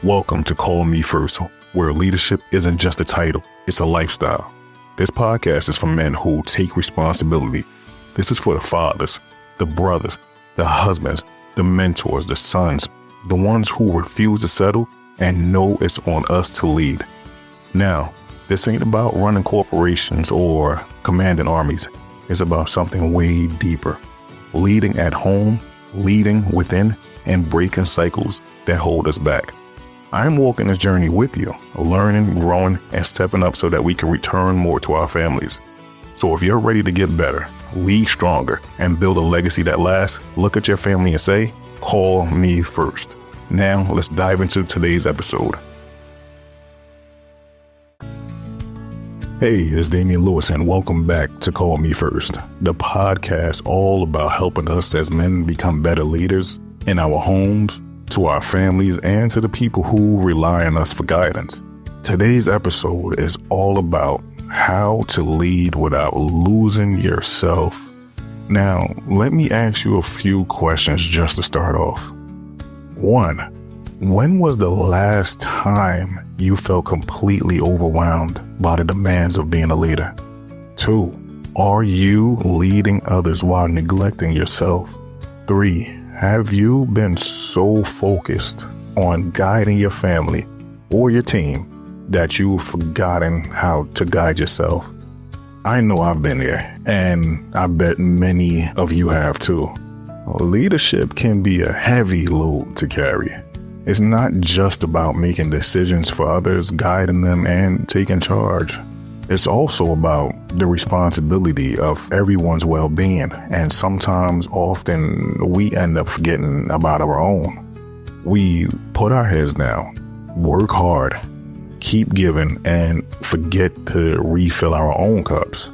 Welcome to Call Me First, where leadership isn't just a title, it's a lifestyle. This podcast is for men who take responsibility. This is for the fathers, the brothers, the husbands, the mentors, the sons, the ones who refuse to settle and know it's on us to lead. Now, this ain't about running corporations or commanding armies. It's about something way deeper. Leading at home, leading within, and breaking cycles that hold us back. I'm walking this journey with you, learning, growing, and stepping up so that we can return more to our families. So if you're ready to get better, lead stronger, and build a legacy that lasts, look at your family and say, call me first. Now, let's dive into today's episode. Hey, it's Damian Lewis, and welcome back to Call Me First, the podcast all about helping us as men become better leaders in our homes, to our families, and to the people who rely on us for guidance. Today's episode is all about how to lead without losing yourself. Now, let me ask you a few questions just to start off. 1. When was the last time you felt completely overwhelmed by the demands of being a leader? 2. Are you leading others while neglecting yourself? 3. Have you been so focused on guiding your family or your team that you've forgotten how to guide yourself? I know I've been there, and I bet many of you have too. Leadership can be a heavy load to carry. It's not just about making decisions for others, guiding them, and taking charge. It's also about the responsibility of everyone's well-being, and often we end up forgetting about our own. We put our heads down, work hard, keep giving, and forget to refill our own cups.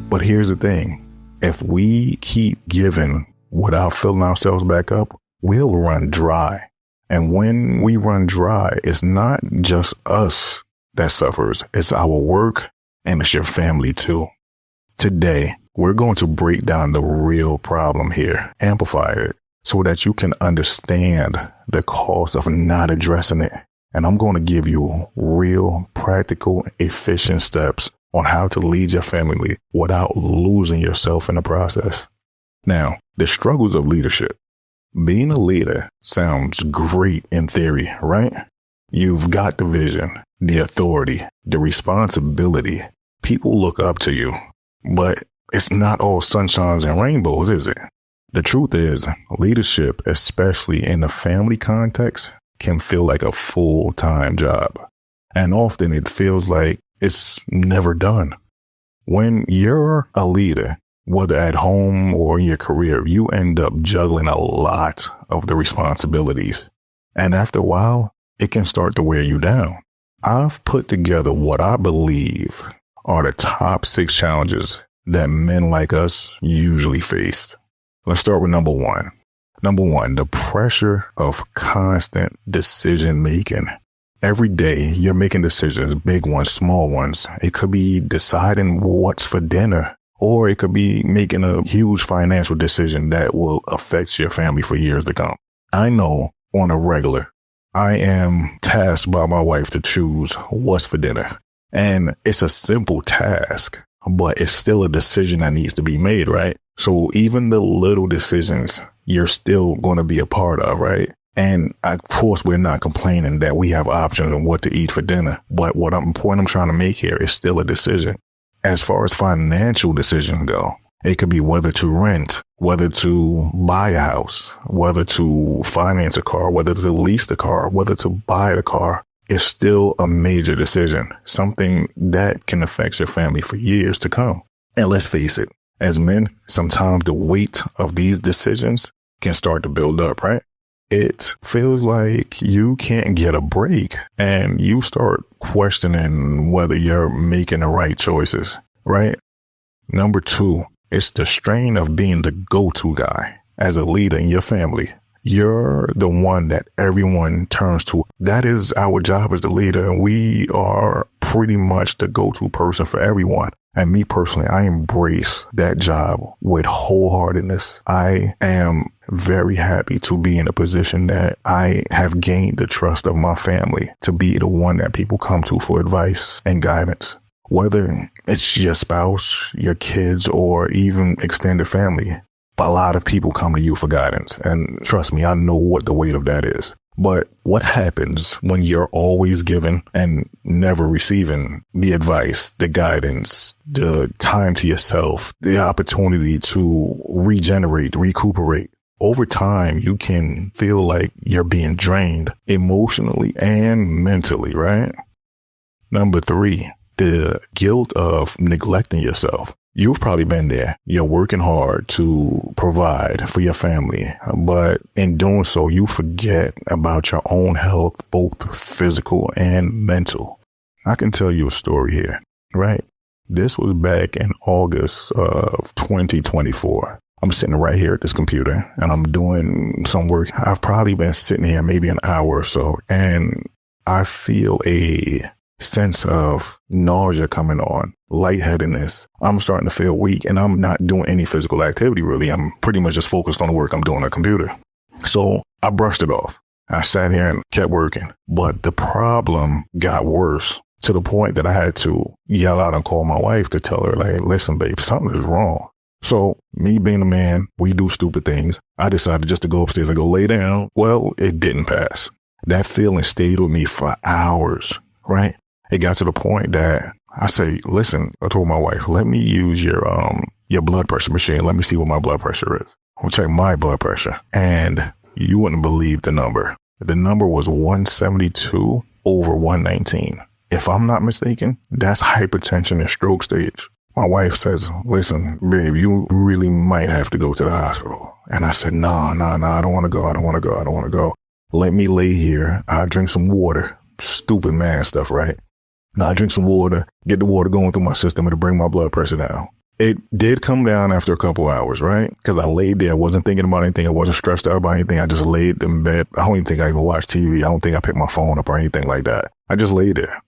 But here's the thing, if we keep giving without filling ourselves back up, we'll run dry. And when we run dry, it's not just us that suffers, it's our work, and it's your family too. Today, we're going to break down the real problem here, amplify it, so that you can understand the cost of not addressing it. And I'm going to give you real, practical, efficient steps on how to lead your family without losing yourself in the process. Now, the struggles of leadership. Being a leader sounds great in theory, right? You've got the vision, the authority, the responsibility. People look up to you, but it's not all sunshines and rainbows, is it? The truth is, leadership, especially in the family context, can feel like a full-time job. And often it feels like it's never done. When you're a leader, whether at home or in your career, you end up juggling a lot of the responsibilities. And after a while, it can start to wear you down. I've put together what I believe are the top 6 challenges that men like us usually face. Let's start with number 1. Number 1, the pressure of constant decision making. Every day you're making decisions, big ones, small ones. It could be deciding what's for dinner, or it could be making a huge financial decision that will affect your family for years to come. I know on a regular, I am tasked by my wife to choose what's for dinner. And it's a simple task, but it's still a decision that needs to be made, right? So even the little decisions, you're still going to be a part of, right? And of course, we're not complaining that we have options on what to eat for dinner. But point I'm trying to make here is still a decision. As far as financial decisions go, it could be whether to rent, whether to buy a house, whether to finance a car, whether to lease the car, whether to buy the car. It's still a major decision, something that can affect your family for years to come. And let's face it, as men, sometimes the weight of these decisions can start to build up, right? It feels like you can't get a break and you start questioning whether you're making the right choices, right? Number 2, it's the strain of being the go-to guy as a leader in your family. You're the one that everyone turns to. That is our job as the leader. We are pretty much the go-to person for everyone. And me personally, I embrace that job with wholeheartedness. I am very happy to be in a position that I have gained the trust of my family to be the one that people come to for advice and guidance. Whether it's your spouse, your kids, or even extended family, a lot of people come to you for guidance. And trust me, I know what the weight of that is. But what happens when you're always giving and never receiving the advice, the guidance, the time to yourself, the opportunity to regenerate, recuperate? Over time, you can feel like you're being drained emotionally and mentally, right? Number 3, the guilt of neglecting yourself. You've probably been there. You're working hard to provide for your family, but in doing so, you forget about your own health, both physical and mental. I can tell you a story here, right? This was back in August of 2024. I'm sitting right here at this computer and I'm doing some work. I've probably been sitting here maybe an hour or so, and I feel a sense of nausea coming on, lightheadedness. I'm starting to feel weak and I'm not doing any physical activity really. I'm pretty much just focused on the work I'm doing on the computer. So I brushed it off. I sat here and kept working, but the problem got worse to the point that I had to yell out and call my wife to tell her, like, listen, babe, something is wrong. So me being a man, we do stupid things. I decided just to go upstairs and go lay down. Well, it didn't pass. That feeling stayed with me for hours, right? It got to the point that I say, listen, I told my wife, let me use your blood pressure machine. Let me see what my blood pressure is. I'll check my blood pressure. And you wouldn't believe the number. The number was 172 over 119. If I'm not mistaken, that's hypertension and stroke stage. My wife says, listen, babe, you really might have to go to the hospital. And I said, no, I don't want to go. Let me lay here. I'll drink some water. Stupid man stuff, right? Now I drink some water, get the water going through my system, and to bring my blood pressure down. It did come down after a couple hours, right? Because I laid there. I wasn't thinking about anything. I wasn't stressed out about anything. I just laid in bed. I don't even think I even watched TV. I don't think I picked my phone up or anything like that. I just laid there.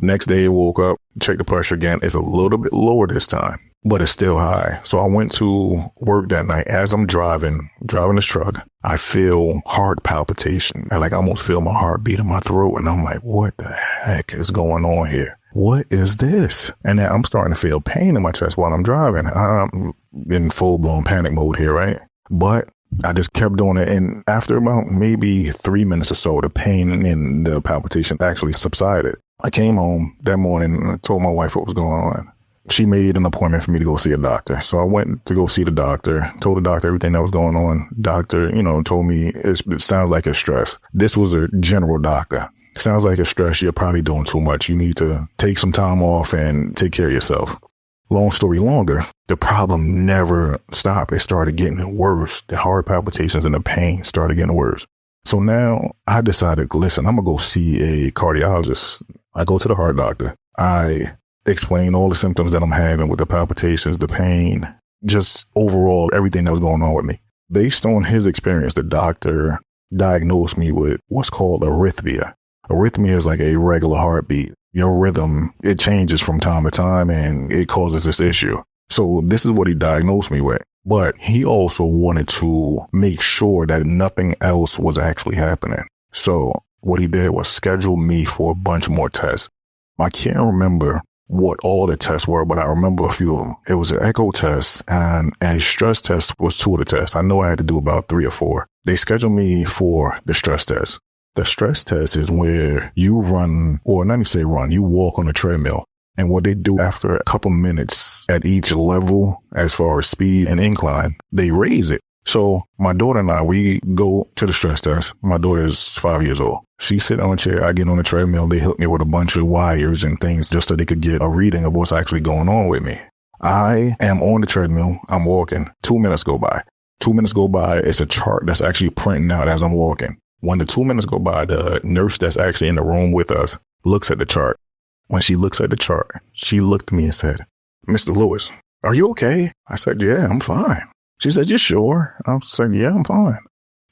Next day, I woke up, checked the pressure again. It's a little bit lower this time, but it's still high. So I went to work that night. As I'm driving this truck, I feel heart palpitation. I almost feel my heart beat in my throat. And I'm like, what the heck is going on here? What is this? And then I'm starting to feel pain in my chest while I'm driving. I'm in full blown panic mode here, right? But I just kept doing it. And after about maybe 3 minutes or so, the pain and the palpitation actually subsided. I came home that morning and I told my wife what was going on. She made an appointment for me to go see a doctor. So I went to go see the doctor, told the doctor everything that was going on. Doctor, told me it sounds like it's stress. This was a general doctor. Sounds like it's stress. You're probably doing too much. You need to take some time off and take care of yourself. Long story longer, the problem never stopped. It started getting worse. The heart palpitations and the pain started getting worse. So now I decided, listen, I'm going to go see a cardiologist. I go to the heart doctor. I explain all the symptoms that I'm having with the palpitations, the pain, just overall everything that was going on with me. Based on his experience, the doctor diagnosed me with what's called arrhythmia. Arrhythmia is like a regular heartbeat. Your rhythm, it changes from time to time and it causes this issue. So this is what he diagnosed me with. But he also wanted to make sure that nothing else was actually happening. So what he did was schedule me for a bunch more tests. I can't remember what all the tests were, but I remember a few of them. It was an echo test and a stress test was 2 of the tests. I know I had to do about 3 or 4. They scheduled me for the stress test. The stress test is where you run, or not even say run, you walk on a treadmill. And what they do after a couple minutes at each level, as far as speed and incline, they raise it. So my daughter and I, we go to the stress test. My daughter is 5 years old. She sit on a chair. I get on the treadmill. They hook me with a bunch of wires and things just so they could get a reading of what's actually going on with me. I am on the treadmill. I'm walking. 2 minutes go by. 2 minutes go by. It's a chart that's actually printing out as I'm walking. When the 2 minutes go by, the nurse that's actually in the room with us looks at the chart. When she looks at the chart, she looked at me and said, Mr. Lewis, are you okay? I said, yeah, I'm fine. She said, you sure? I said, yeah, I'm fine.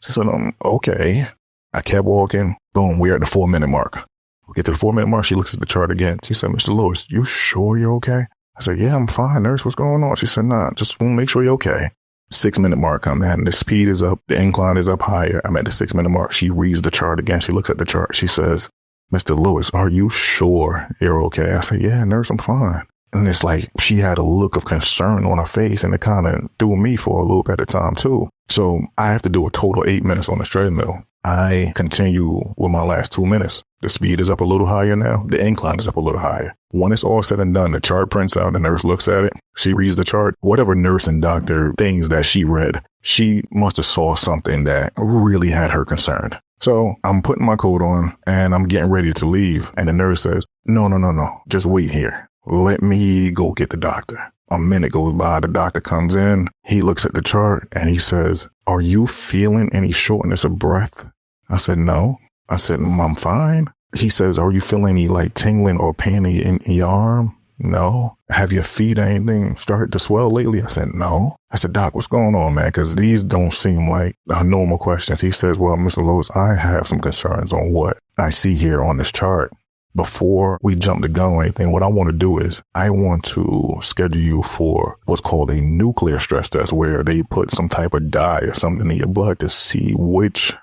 She said, okay. I kept walking. Boom, we're at the 4-minute mark. We get to the 4-minute mark. She looks at the chart again. She said, Mr. Lewis, you sure you're okay? I said, yeah, I'm fine, nurse. What's going on? She said, nah, just want to make sure you're okay. 6-minute mark come in. The speed is up. The incline is up higher. I'm at the 6-minute mark. She reads the chart again. She looks at the chart. She says, Mr. Lewis, are you sure you're okay? I said, yeah, nurse, I'm fine. And it's like she had a look of concern on her face, and it kind of threw me for a loop at the time too. So I have to do a total 8 minutes on the treadmill. I continue with my last 2 minutes. The speed is up a little higher now. The incline is up a little higher. When it's all said and done, the chart prints out. The nurse looks at it. She reads the chart. Whatever nurse and doctor things that she read, she must have saw something that really had her concerned. So I'm putting my coat on and I'm getting ready to leave. And the nurse says, no. Just wait here. Let me go get the doctor. A minute goes by. The doctor comes in. He looks at the chart and he says, are you feeling any shortness of breath? I said, no. I said, I'm fine. He says, are you feeling any like tingling or pain in your arm? No. Have your feet or anything started to swell lately? I said, no. I said, Doc, what's going on, man? Because these don't seem like normal questions. He says, well, Mr. Lewis, I have some concerns on what I see here on this chart. Before we jump the gun or anything, what I want to do is I want to schedule you for what's called a nuclear stress test, where they put some type of dye or something in your blood to see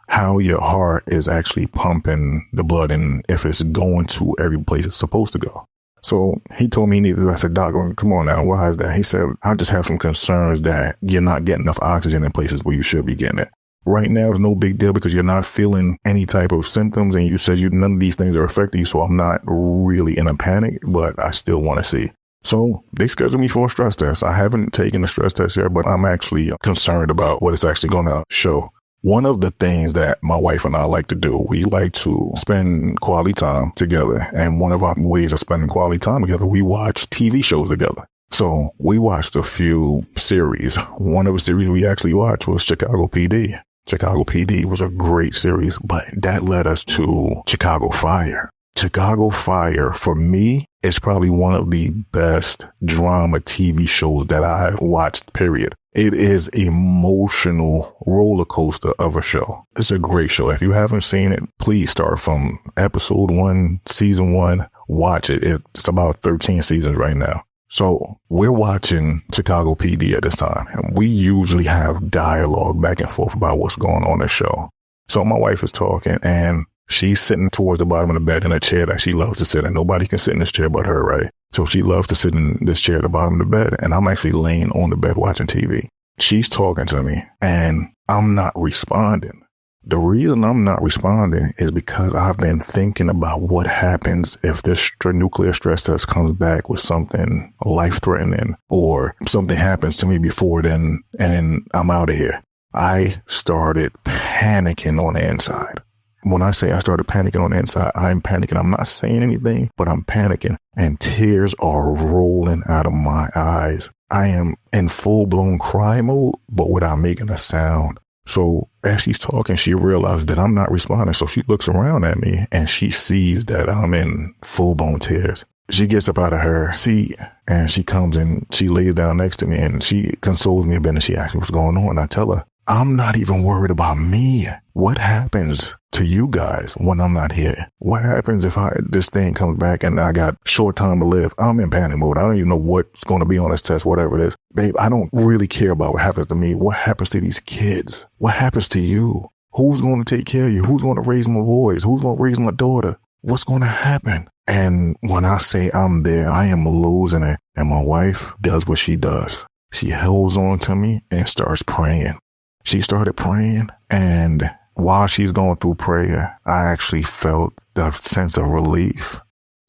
how your heart is actually pumping the blood and if it's going to every place it's supposed to go. So he told me he needed. I said, Doc, come on now. Why is that? He said, I just have some concerns that you're not getting enough oxygen in places where you should be getting it. Right now, it's no big deal because you're not feeling any type of symptoms, and you said none of these things are affecting you, so I'm not really in a panic, but I still want to see. So they scheduled me for a stress test. I haven't taken a stress test yet, but I'm actually concerned about what it's actually going to show. One of the things that my wife and I like to do, we like to spend quality time together, and one of our ways of spending quality time together, we watch TV shows together. So we watched a few series. One of the series we actually watched was Chicago PD. Chicago PD was a great series, but that led us to Chicago Fire. Chicago Fire, for me, is probably one of the best drama TV shows that I've watched, period. It is emotional roller coaster of a show. It's a great show. If you haven't seen it, please start from episode 1, season 1. Watch it. It's about 13 seasons right now. So we're watching Chicago PD at this time, and we usually have dialogue back and forth about what's going on in the show. So my wife is talking, and she's sitting towards the bottom of the bed in a chair that she loves to sit in. Nobody can sit in this chair but her, right? So she loves to sit in this chair at the bottom of the bed, and I'm actually laying on the bed watching TV. She's talking to me, and I'm not responding. The reason I'm not responding is because I've been thinking about what happens if this nuclear stress test comes back with something life-threatening or something happens to me before then and I'm out of here. I started panicking on the inside. When I say I started panicking on the inside, I'm panicking. I'm not saying anything, but I'm panicking, and tears are rolling out of my eyes. I am in full-blown cry mode, but without making a sound. So as she's talking, she realizes that I'm not responding. So she looks around at me and she sees that I'm in full-blown tears. She gets up out of her seat and she comes and she lays down next to me and she consoles me a bit and she asks me what's going on. I tell her, I'm not even worried about me. What happens to you guys when I'm not here? What happens if this thing comes back and I got short time to live? I'm in panic mode. I don't even know what's going to be on this test, whatever it is. Babe, I don't really care about what happens to me. What happens to these kids? What happens to you? Who's going to take care of you? Who's going to raise my boys? Who's going to raise my daughter? What's going to happen? And when I say I'm there, I am losing it. And my wife does what she does. She holds on to me and starts praying. She started praying, and while she's going through prayer, I actually felt a sense of relief.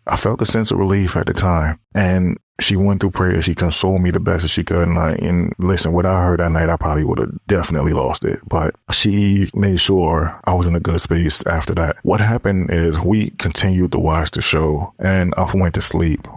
I felt a sense of relief at the time, and she went through prayer. She consoled me the best as she could, and listen, what I heard that night, I probably would have definitely lost it, but she made sure I was in a good space after that. What happened is we continued to watch the show, and I went to sleep,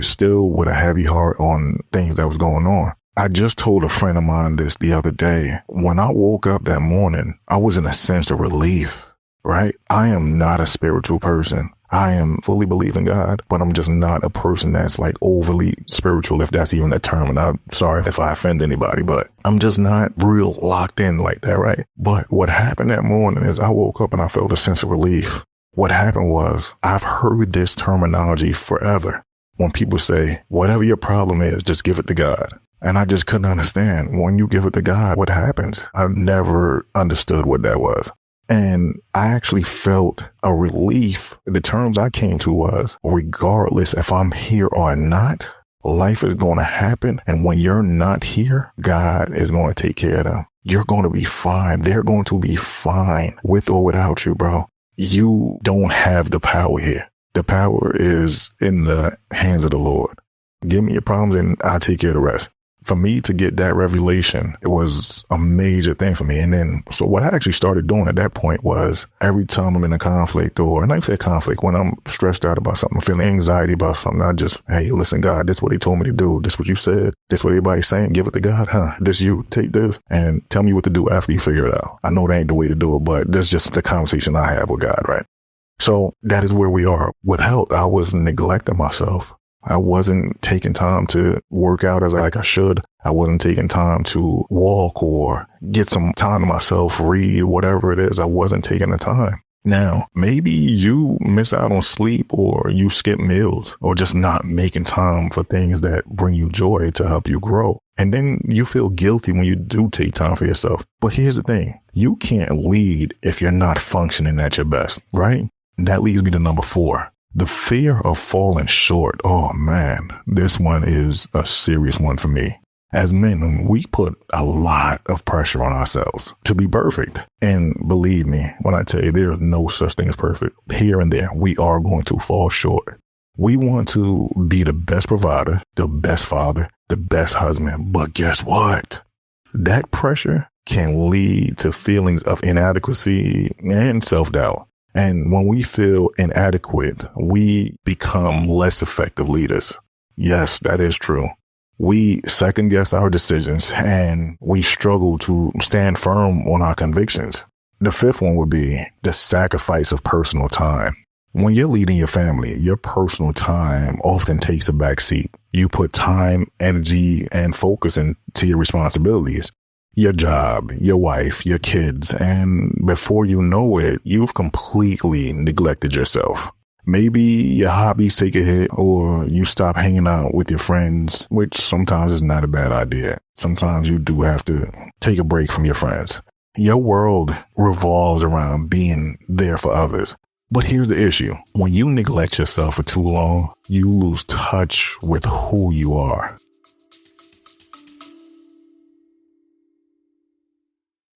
still with a heavy heart on things that was going on. I just told a friend of mine this the other day. When I woke up that morning, I was in a sense of relief, right? I am not a spiritual person. I am fully believe in God, but I'm just not a person that's like overly spiritual, if that's even a term. And I'm sorry if I offend anybody, but I'm just not real locked in like that, right? But what happened that morning is I woke up and I felt a sense of relief. What happened was I've heard this terminology forever. When people say, whatever your problem is, just give it to God. And I just couldn't understand, when you give it to God, what happens? I never understood what that was. And I actually felt a relief. The terms I came to was, regardless if I'm here or not, life is going to happen. And when you're not here, God is going to take care of them. You're going to be fine. They're going to be fine with or without you, bro. You don't have the power here. The power is in the hands of the Lord. Give me your problems and I'll take care of the rest. For me to get that revelation, it was a major thing for me. And then, so what I actually started doing at that point was, every time I'm in a conflict, or not even a conflict, when I'm stressed out about something, feeling anxiety about something, I just, hey, listen, God, this is what he told me to do. This is what you said. This is what everybody's saying. Give it to God. This you. Take this and tell me what to do after you figure it out. I know that ain't the way to do it, but that's just the conversation I have with God, right? So that is where we are. With health, I was neglecting myself. I wasn't taking time to work out as like I should. I wasn't taking time to walk or get some time to myself, read, whatever it is. I wasn't taking the time. Now, maybe you miss out on sleep, or you skip meals, or just not making time for things that bring you joy to help you grow. And then you feel guilty when you do take time for yourself. But here's the thing. You can't lead if you're not functioning at your best, right? That leads me to number 4. The fear of falling short. Oh man, this one is a serious one for me. As men, we put a lot of pressure on ourselves to be perfect. And believe me, when I tell you, there is no such thing as perfect. Here and there, we are going to fall short. We want to be the best provider, the best father, the best husband. But guess what? That pressure can lead to feelings of inadequacy and self-doubt. And when we feel inadequate, we become less effective leaders. Yes, that is true. We second guess our decisions and we struggle to stand firm on our convictions. The 5th one would be the sacrifice of personal time. When you're leading your family, your personal time often takes a back seat. You put time, energy, and focus into your responsibilities. Your job, your wife, your kids, and before you know it, you've completely neglected yourself. Maybe your hobbies take a hit, or you stop hanging out with your friends, which sometimes is not a bad idea. Sometimes you do have to take a break from your friends. Your world revolves around being there for others. But here's the issue. When you neglect yourself for too long, you lose touch with who you are.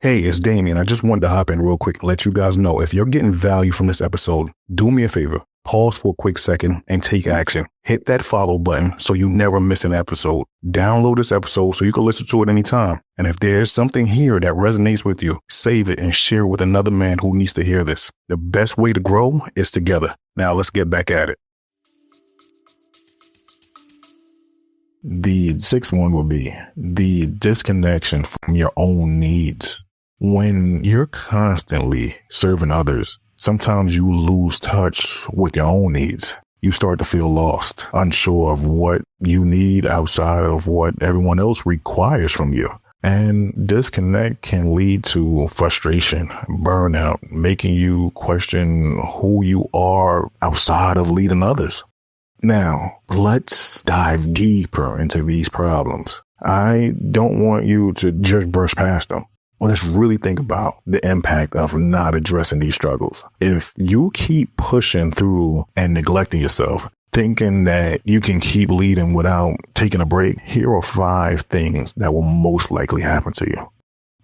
Hey, it's Damien. I just wanted to hop in real quick and let you guys know, if you're getting value from this episode, do me a favor. Pause for a quick second and take action. Hit that follow button so you never miss an episode. Download this episode so you can listen to it anytime. And if there's something here that resonates with you, save it and share it with another man who needs to hear this. The best way to grow is together. Now let's get back at it. The 6th one will be the disconnection from your own needs. When you're constantly serving others, sometimes you lose touch with your own needs. You start to feel lost, unsure of what you need outside of what everyone else requires from you. And disconnect can lead to frustration, burnout, making you question who you are outside of leading others. Now, let's dive deeper into these problems. I don't want you to just brush past them. Let's really think about the impact of not addressing these struggles. If you keep pushing through and neglecting yourself, thinking that you can keep leading without taking a break, here are 5 things that will most likely happen to you.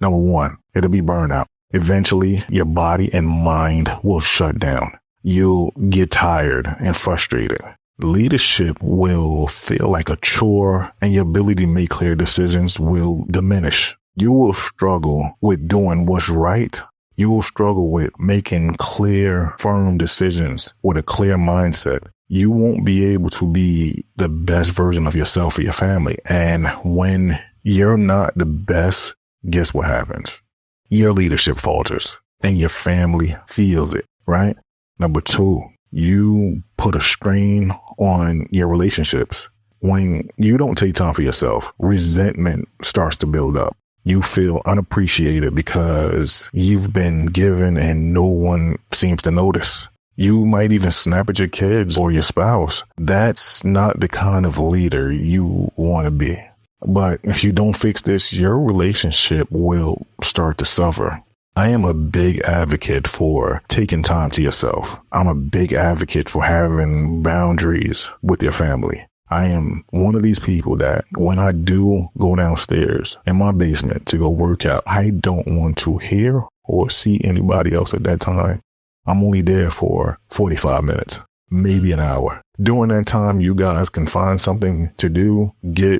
Number 1, it'll be burnout. Eventually, your body and mind will shut down. You'll get tired and frustrated. Leadership will feel like a chore, and your ability to make clear decisions will diminish. You will struggle with doing what's right. You will struggle with making clear, firm decisions with a clear mindset. You won't be able to be the best version of yourself for your family. And when you're not the best, guess what happens? Your leadership falters and your family feels it, right? Number 2, you put a strain on your relationships. When you don't take time for yourself, resentment starts to build up. You feel unappreciated because you've been given and no one seems to notice. You might even snap at your kids or your spouse. That's not the kind of leader you want to be. But if you don't fix this, your relationship will start to suffer. I am a big advocate for taking time to yourself. I'm a big advocate for having boundaries with your family. I am one of these people that when I do go downstairs in my basement to go work out, I don't want to hear or see anybody else at that time. I'm only there for 45 minutes, maybe an hour. During that time, you guys can find something to do,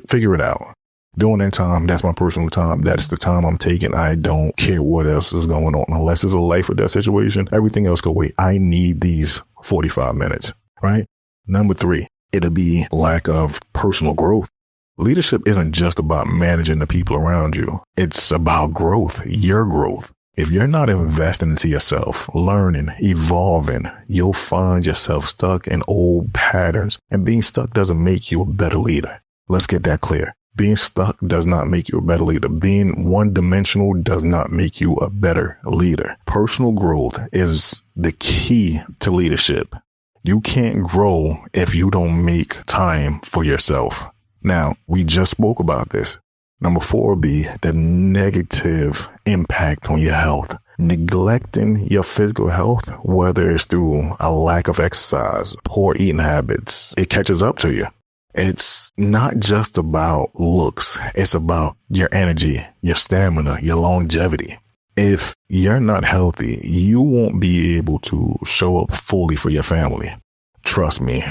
figure it out. During that time, that's my personal time. That's the time I'm taking. I don't care what else is going on. Unless it's a life or death situation, everything else go wait. I need these 45 minutes, right? Number 3, it'll be lack of personal growth. Leadership isn't just about managing the people around you. It's about growth, your growth. If you're not investing into yourself, learning, evolving, you'll find yourself stuck in old patterns. And being stuck doesn't make you a better leader. Let's get that clear. Being stuck does not make you a better leader. Being one-dimensional does not make you a better leader. Personal growth is the key to leadership. You can't grow if you don't make time for yourself. Now, we just spoke about this. Number 4 would be the negative impact on your health. Neglecting your physical health, whether it's through a lack of exercise, poor eating habits, it catches up to you. It's not just about looks. It's about your energy, your stamina, your longevity. If you're not healthy, you won't be able to show up fully for your family. Trust me,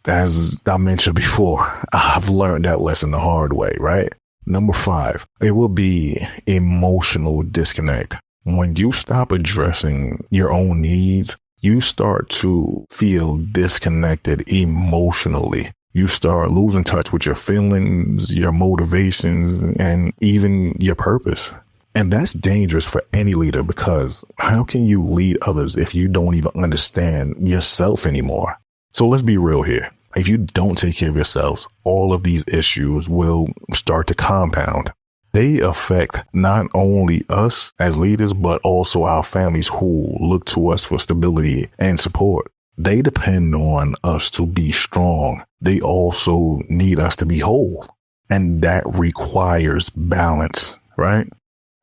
as I mentioned before, I've learned that lesson the hard way, right? Number 5, it will be emotional disconnect. When you stop addressing your own needs, you start to feel disconnected emotionally. You start losing touch with your feelings, your motivations, and even your purpose. And that's dangerous for any leader because how can you lead others if you don't even understand yourself anymore? So let's be real here. If you don't take care of yourselves, all of these issues will start to compound. They affect not only us as leaders, but also our families who look to us for stability and support. They depend on us to be strong. They also need us to be whole. And that requires balance, right?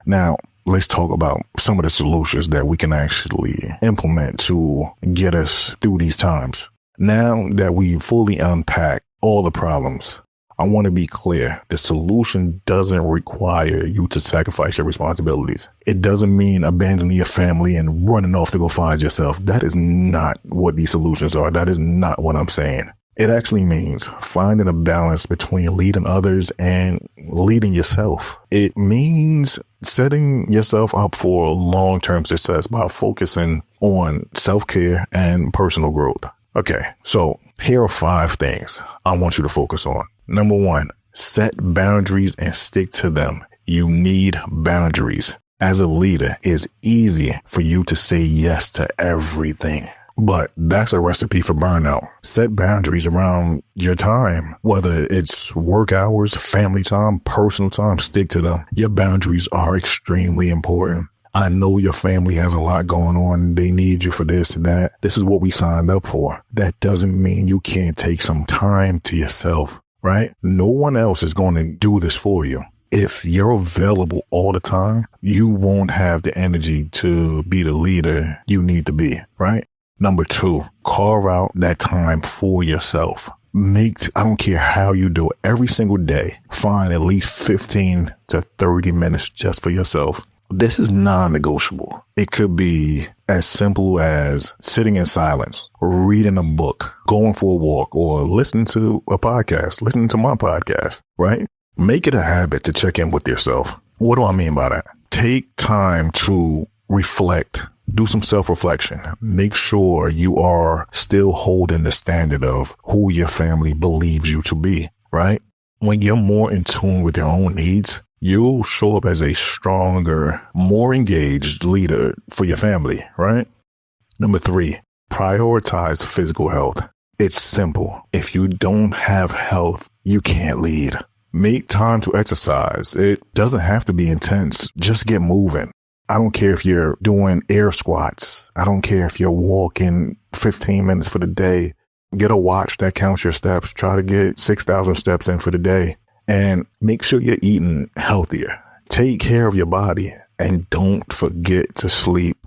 Now, let's talk about some of the solutions that we can actually implement to get us through these times. Now that we fully unpacked all the problems, I want to be clear. The solution doesn't require you to sacrifice your responsibilities. It doesn't mean abandoning your family and running off to go find yourself. That is not what these solutions are. That is not what I'm saying. It actually means finding a balance between leading others and leading yourself. It means setting yourself up for long-term success by focusing on self-care and personal growth. Okay, so here are 5 things I want you to focus on. Number 1, set boundaries and stick to them. You need boundaries. As a leader, it's easy for you to say yes to everything, but that's a recipe for burnout. Set boundaries around your time, whether it's work hours, family time, personal time, stick to them. Your boundaries are extremely important. I know your family has a lot going on. They need you for this and that. This is what we signed up for. That doesn't mean you can't take some time to yourself, right? No one else is going to do this for you. If you're available all the time, you won't have the energy to be the leader you need to be, right? Number 2, carve out that time for yourself. I don't care how you do it, every single day, find at least 15 to 30 minutes just for yourself. This is non-negotiable. It could be as simple as sitting in silence, reading a book, going for a walk, or listening to a podcast, listening to my podcast, right? Make it a habit to check in with yourself. What do I mean by that? Take time to reflect, do some self-reflection. Make sure you are still holding the standard of who your family believes you to be, right? When you're more in tune with your own needs, you'll show up as a stronger, more engaged leader for your family, right? Number 3, prioritize physical health. It's simple. If you don't have health, you can't lead. Make time to exercise. It doesn't have to be intense. Just get moving. I don't care if you're doing air squats. I don't care if you're walking 15 minutes for the day. Get a watch that counts your steps. Try to get 6,000 steps in for the day. And make sure you're eating healthier. Take care of your body and don't forget to sleep.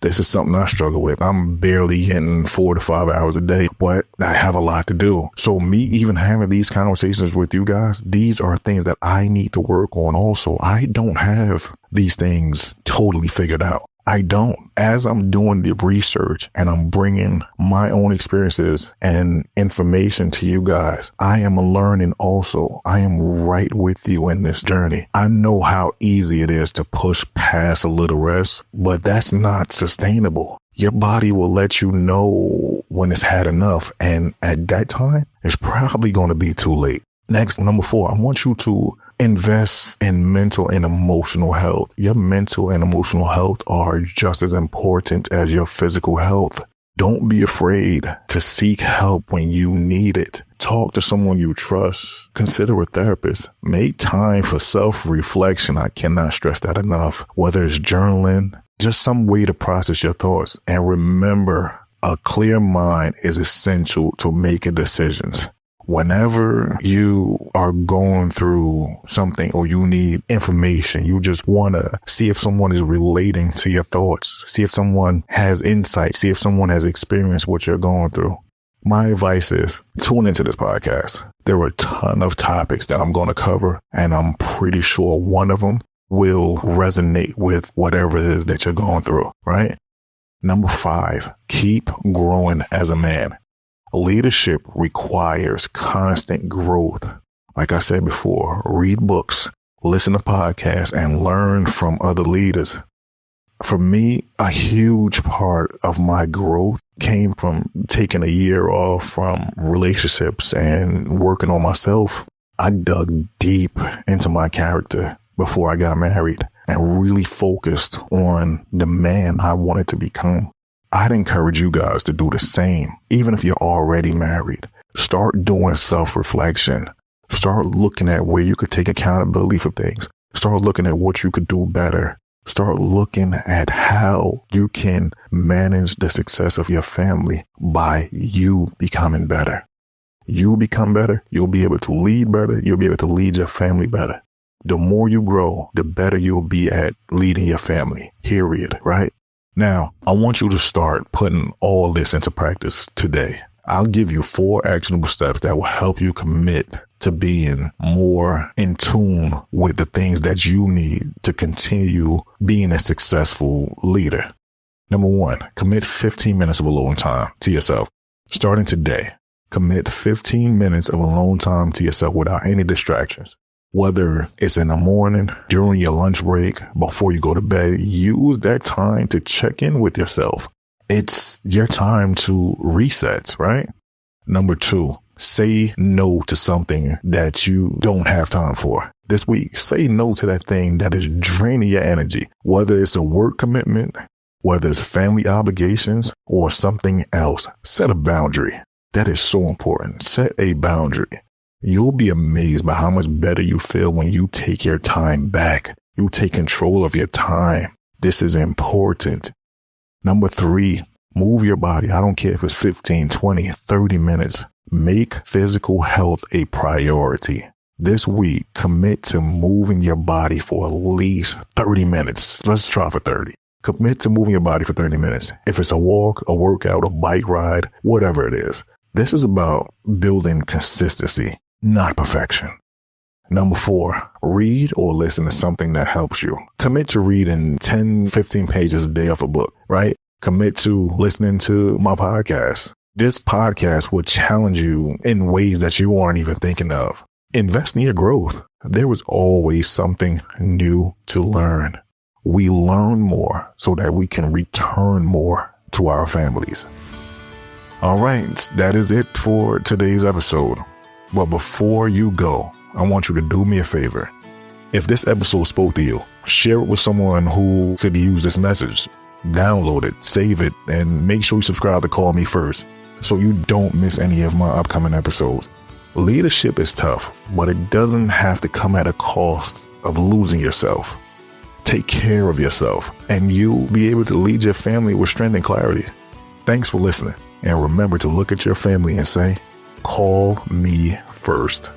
This is something I struggle with. I'm barely getting 4 to 5 hours a day, but I have a lot to do. So me even having these conversations with you guys, these are things that I need to work on also. I don't have these things totally figured out. I don't. As I'm doing the research and I'm bringing my own experiences and information to you guys, I am learning also. I am right with you in this journey. I know how easy it is to push past a little rest, but that's not sustainable. Your body will let you know when it's had enough. And at that time, it's probably going to be too late. Next, number 4, I want you to invest in mental and emotional health. Your mental and emotional health are just as important as your physical health. Don't be afraid to seek help when you need it. Talk to someone you trust. Consider a therapist. Make time for self-reflection. I cannot stress that enough. Whether it's journaling, just some way to process your thoughts. And remember, a clear mind is essential to making decisions. Whenever you are going through something or you need information, you just want to see if someone is relating to your thoughts, see if someone has insight, see if someone has experienced what you're going through. My advice is tune into this podcast. There are a ton of topics that I'm going to cover, and I'm pretty sure one of them will resonate with whatever it is that you're going through, right? Number 5, keep growing as a man. Leadership requires constant growth. Like I said before, read books, listen to podcasts, and learn from other leaders. For me, a huge part of my growth came from taking a year off from relationships and working on myself. I dug deep into my character before I got married and really focused on the man I wanted to become. I'd encourage you guys to do the same. Even if you're already married, start doing self-reflection. Start looking at where you could take accountability for things. Start looking at what you could do better. Start looking at how you can manage the success of your family by you becoming better. You become better, you'll be able to lead better. You'll be able to lead your family better. The more you grow, the better you'll be at leading your family, period, right? Now, I want you to start putting all this into practice today. I'll give you 4 actionable steps that will help you commit to being more in tune with the things that you need to continue being a successful leader. Number 1, commit 15 minutes of alone time to yourself. Starting today, commit 15 minutes of alone time to yourself without any distractions. Whether it's in the morning, during your lunch break, before you go to bed, use that time to check in with yourself. It's your time to reset, right? Number 2, say no to something that you don't have time for. This week, say no to that thing that is draining your energy, whether it's a work commitment, whether it's family obligations, or something else. Set a boundary. That is so important. Set a boundary. You'll be amazed by how much better you feel when you take your time back. You take control of your time. This is important. Number 3, move your body. I don't care if it's 15, 20, 30 minutes. Make physical health a priority. This week, commit to moving your body for at least 30 minutes. Let's try for 30. Commit to moving your body for 30 minutes. If it's a walk, a workout, a bike ride, whatever it is. This is about building consistency, not perfection. Number 4, read or listen to something that helps you. Commit to reading 10, 15 pages a day of a book, right? Commit to listening to my podcast. This podcast will challenge you in ways that you aren't even thinking of. Invest in your growth. There is always something new to learn. We learn more so that we can return more to our families. All right, that is it for today's episode. But before you go, I want you to do me a favor. If this episode spoke to you, share it with someone who could use this message. Download it, save it, and make sure you subscribe to Call Me First so you don't miss any of my upcoming episodes. Leadership is tough, but it doesn't have to come at a cost of losing yourself. Take care of yourself, and you'll be able to lead your family with strength and clarity. Thanks for listening, and remember to look at your family and say, call me first.